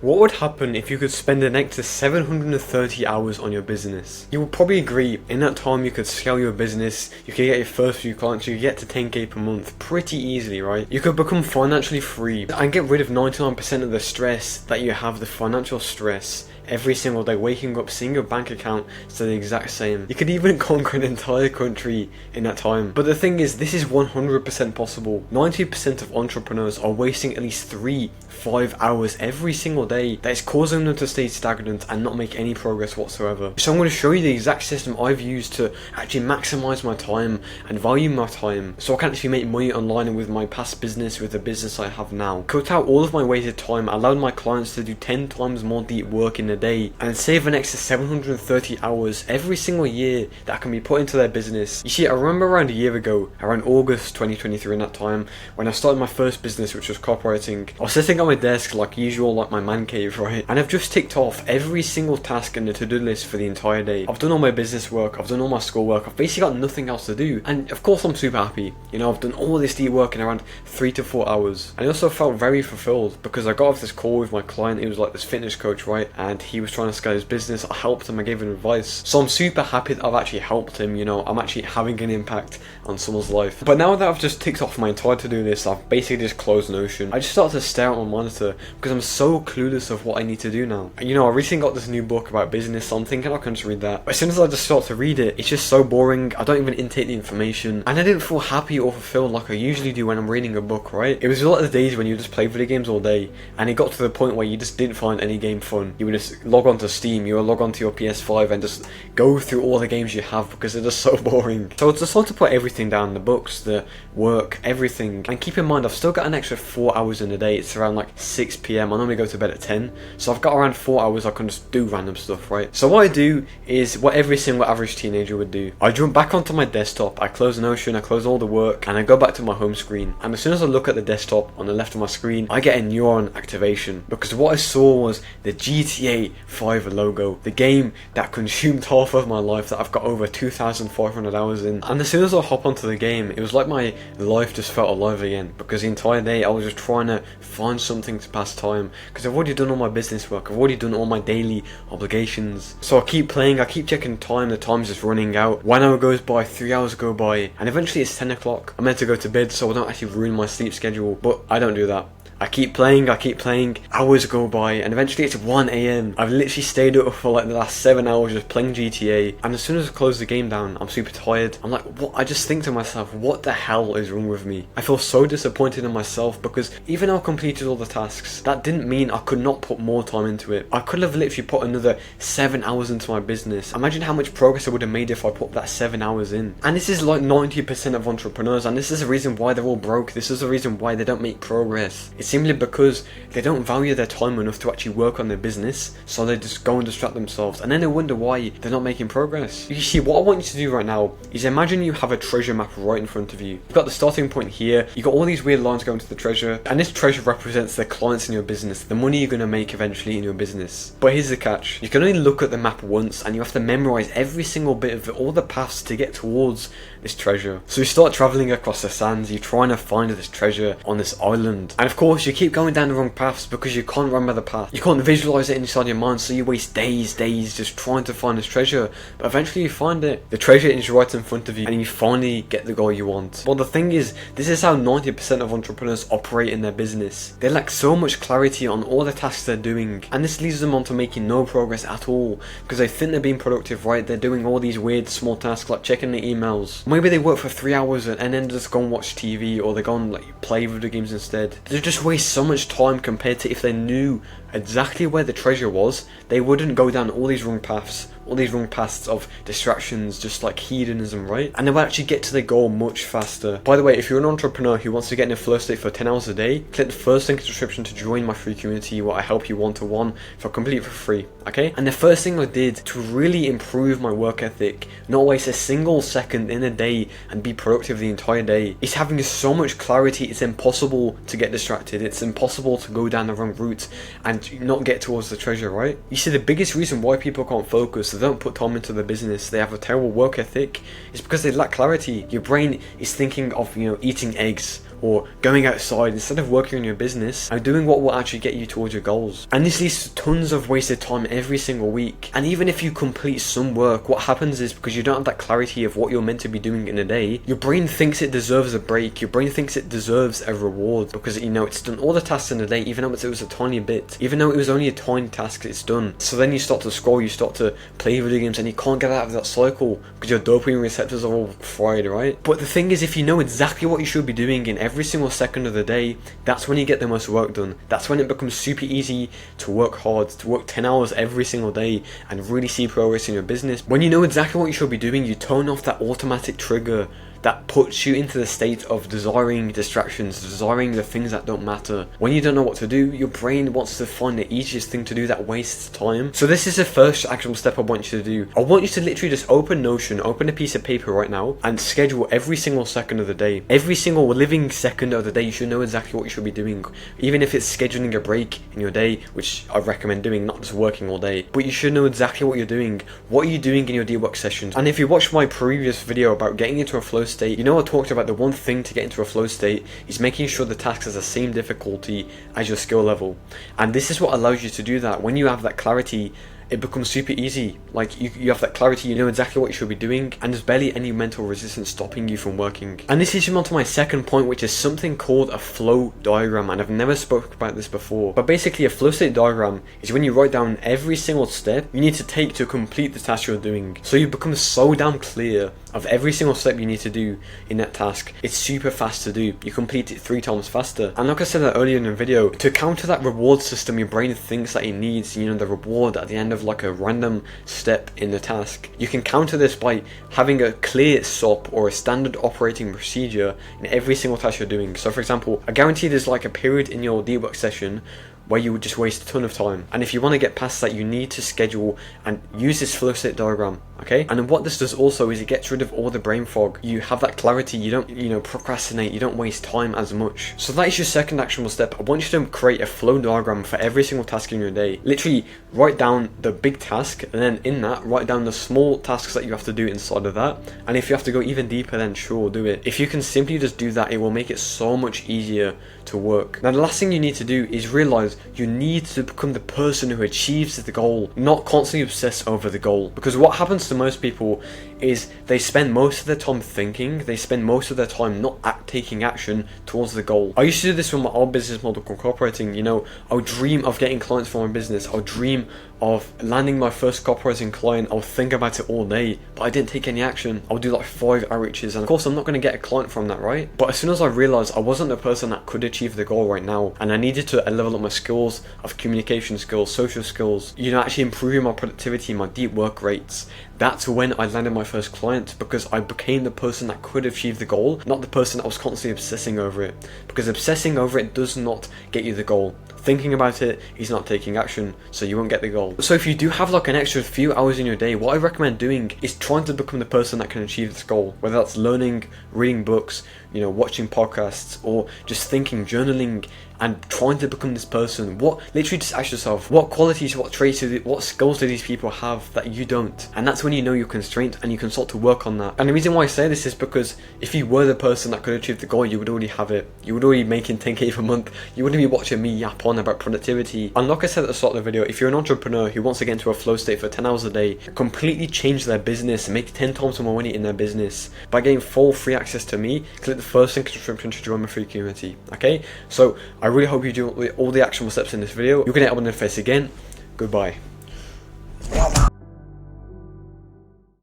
What would happen if you could spend an extra 730 hours on your business? You will probably agree, in that time you could scale your business, you could get your first few clients, you could get to 10k per month pretty easily, right? You could become financially free and get rid of 99% of the stress that you have, the financial stress. Every single day, waking up, seeing your bank account stay the exact same. You could even conquer an entire country in that time. But the thing is, this is 100% possible. 90% of entrepreneurs are wasting at least 3-5 hours every single day. That is causing them to stay stagnant and not make any progress whatsoever. So I'm going to show you the exact system I've used to actually maximize my time and value my time, so I can actually make money online and with my past business, with the business I have now. Cut out all of my wasted time, allowed my clients to do 10 times more deep work in a day, and save an extra 730 hours every single year that can be put into their business. You see, I remember around a year ago, around August 2023, in that time, when I started my first business, which was copywriting, I was sitting at my desk like usual, like my man cave, right? And I've just ticked off every single task in the to-do list for the entire day. I've done all my business work, I've done all my school work, I've basically got nothing else to do. And of course I'm super happy. You know, I've done all this deep work in around 3 to 4 hours. And I also felt very fulfilled because I got off this call with my client. He was like this fitness coach, right? And he was trying to scale his business. I helped him, I gave him advice. So I'm super happy that I've actually helped him, you know, I'm actually having an impact on someone's life. But now that I've just ticked off my entire to-do list, I've basically just closed Notion. I just started to stare at my monitor because I'm so clueless of what I need to do now. And you know, I recently got this new book about business, so I'm thinking I can just read that. But as soon as I just start to read it, it's just so boring. I don't even intake the information, and I didn't feel happy or fulfilled like I usually do when I'm reading a book, right? It was a lot of the days when you just play video games all day, and it got to the point where you just didn't find any game fun. You would just log on to Steam, you would log on to your PS5 and just go through all the games you have because they're just so boring. So I decided to put everything down, the books, the work, everything. And keep in mind, I've still got an extra 4 hours in a day. It's around like 6 PM. I normally go to bed at 10. So I've got around 4 hours I can just do random stuff, right? So what I do is what every single average teenager would do. I jump back onto my desktop, I close Notion, I close all the work, and I go back to my home screen. And as soon as I look at the desktop on the left of my screen, I get a neuron activation, because what I saw was the GTA 5 logo, the game that consumed half of my life, that I've got over 2,500 hours in. And as soon as I hop onto the game, it was like my life just felt alive again, because the entire day I was just trying to find something to pass time, because I've already done all my business work, I've already done all my daily obligations. So I keep playing, I keep checking time, the time's just running out. 1 hour goes by, 3 hours go by, and eventually it's 10 o'clock. I'm meant to go to bed so I don't actually ruin my sleep schedule, but I don't do that. I keep playing, hours go by, and eventually it's 1 AM. I've literally stayed up for like the last 7 hours just playing GTA, and as soon as I close the game down, I'm super tired. I'm like, what? I just think to myself, what the hell is wrong with me? I feel so disappointed in myself, because even though I completed all the tasks, that didn't mean I could not put more time into it. I could have literally put another 7 hours into my business. Imagine how much progress I would have made if I put that 7 hours in. And this is like 90% of entrepreneurs, and this is the reason why they're all broke. This is the reason why they don't make progress. It's simply because they don't value their time enough to actually work on their business, so they just go and distract themselves, and then they wonder why they're not making progress. You see, what I want you to do right now is imagine you have a treasure map right in front of you. You've got the starting point here, you've got all these weird lines going to the treasure, and this treasure represents the clients in your business, the money you're going to make eventually in your business. But here's the catch, you can only look at the map once, and you have to memorize every single bit of it, all the paths to get towards this treasure. So you start traveling across the sands, you're trying to find this treasure on this island, and of course you keep going down the wrong paths because you can't remember the path. You can't visualize it inside your mind, so you waste days just trying to find this treasure, but eventually you find it. The treasure is right in front of you, and you finally get the goal you want. Well, the thing is, this is how 90% of entrepreneurs operate in their business. They lack so much clarity on all the tasks they're doing, and this leads them on to making no progress at all, because they think they're being productive, right? They're doing all these weird small tasks like checking the emails. Maybe they work for 3 hours and then just go and watch TV, or they go and like play video games instead. They just waste so much time compared to if they knew exactly where the treasure was. They wouldn't go down all these wrong paths, all these wrong paths of distractions, just like hedonism, right? And they will actually get to their goal much faster. By the way, if you're an entrepreneur who wants to get in a flow state for 10 hours a day, click the first link in the description to join my free community where I help you one-to-one for completely for free, okay? And the first thing I did to really improve my work ethic, not waste a single second in a day and be productive the entire day, is having so much clarity it's impossible to get distracted. It's impossible to go down the wrong route and not get towards the treasure, right? You see, the biggest reason why people can't focus, they don't put time into their business, they have a terrible work ethic, is because they lack clarity. Your brain is thinking of, you know, eating eggs or going outside instead of working on your business and doing what will actually get you towards your goals. And this leads to tons of wasted time every single week. And even if you complete some work, what happens is, because you don't have that clarity of what you're meant to be doing in a day, your brain thinks it deserves a break. Your brain thinks it deserves a reward because, you know, it's done all the tasks in the day, even though it was a tiny bit, even though it was only a tiny task, it's done. So then you start to scroll, you start to play video games, and you can't get out of that cycle because your dopamine receptors are all fried, right? But the thing is, if you know exactly what you should be doing in every single second of the day, that's when you get the most work done. That's when it becomes super easy to work hard, to work 10 hours every single day and really see progress in your business. When you know exactly what you should be doing, you turn off that automatic trigger that puts you into the state of desiring distractions, desiring the things that don't matter. When you don't know what to do, your brain wants to find the easiest thing to do that wastes time. So this is the first actual step I want you to do. I want you to literally just open Notion, open a piece of paper right now, and schedule every single second of the day. Every single living second of the day, you should know exactly what you should be doing. Even if it's scheduling a break in your day, which I recommend doing, not just working all day, but you should know exactly what you're doing. What are you doing in your deep work sessions? And if you watched my previous video about getting into a flow state, you know I talked about the one thing to get into a flow state is making sure the task has the same difficulty as your skill level. And this is what allows you to do that. When you have that clarity, it becomes super easy. Like you have that clarity, you know exactly what you should be doing, and there's barely any mental resistance stopping you from working. And this leads me on to my second point, which is something called a flow diagram. And I've never spoken about this before, but basically a flow state diagram is when you write down every single step you need to take to complete the task you're doing. So you become so damn clear of every single step you need to do in that task. It's super fast to do. You complete it 3 times faster. And like I said earlier in the video, to counter that reward system your brain thinks that it needs, you know, the reward at the end of like a random step in the task, you can counter this by having a clear SOP or a standard operating procedure in every single task you're doing. So for example, I guarantee there's like a period in your deep work session where you would just waste a ton of time. And if you want to get past that, you need to schedule and use this flow state diagram, okay? And then what this does also is it gets rid of all the brain fog. You have that clarity, you don't, you know, procrastinate, you don't waste time as much. So that is your second actionable step. I want you to create a flow diagram for every single task in your day. Literally write down the big task, and then in that, write down the small tasks that you have to do inside of that. And if you have to go even deeper, then sure, do it. If you can simply just do that, it will make it so much easier to work. Now the last thing you need to do is realize you need to become the person who achieves the goal, not constantly obsess over the goal. Because what happens to most people is they spend most of their time thinking, they spend most of their time not taking action towards the goal. I used to do this with my old business model called copywriting. You know, I'll dream of getting clients for my business, I'll dream of landing my first copywriting client, I'll think about it all day, but I didn't take any action. I'll do like 5 outreaches, and of course I'm not going to get a client from that, right? But as soon as I realized I wasn't the person that could achieve the goal right now, and I needed to level up my skills of communication skills, social skills, you know, actually improving my productivity, my deep work rates, that's when I landed my first client, because I became the person that could achieve the goal, not the person that was constantly obsessing over it. Because obsessing over it does not get you the goal. Thinking about it is not taking action, so you won't get the goal. So if you do have like an extra few hours in your day, what I recommend doing is trying to become the person that can achieve this goal. Whether that's learning, reading books, you know, watching podcasts, or just thinking, journaling, and trying to become this person. Literally just ask yourself, what qualities, what traits, what skills do these people have that you don't? And that's when you know your constraint and you can start to work on that. And the reason why I say this is because if you were the person that could achieve the goal, you would already have it. You would already be making 10k per month. You wouldn't be watching me yap on about productivity. And like I said at the start of the video, if you're an entrepreneur who wants to get into a flow state for 10 hours a day, completely change their business and make 10 times more money in their business by getting full free access to me, click the first link in the description to join my free community. Okay, so I really hope you do all the actionable steps in this video. You're gonna get up on the face again. Goodbye.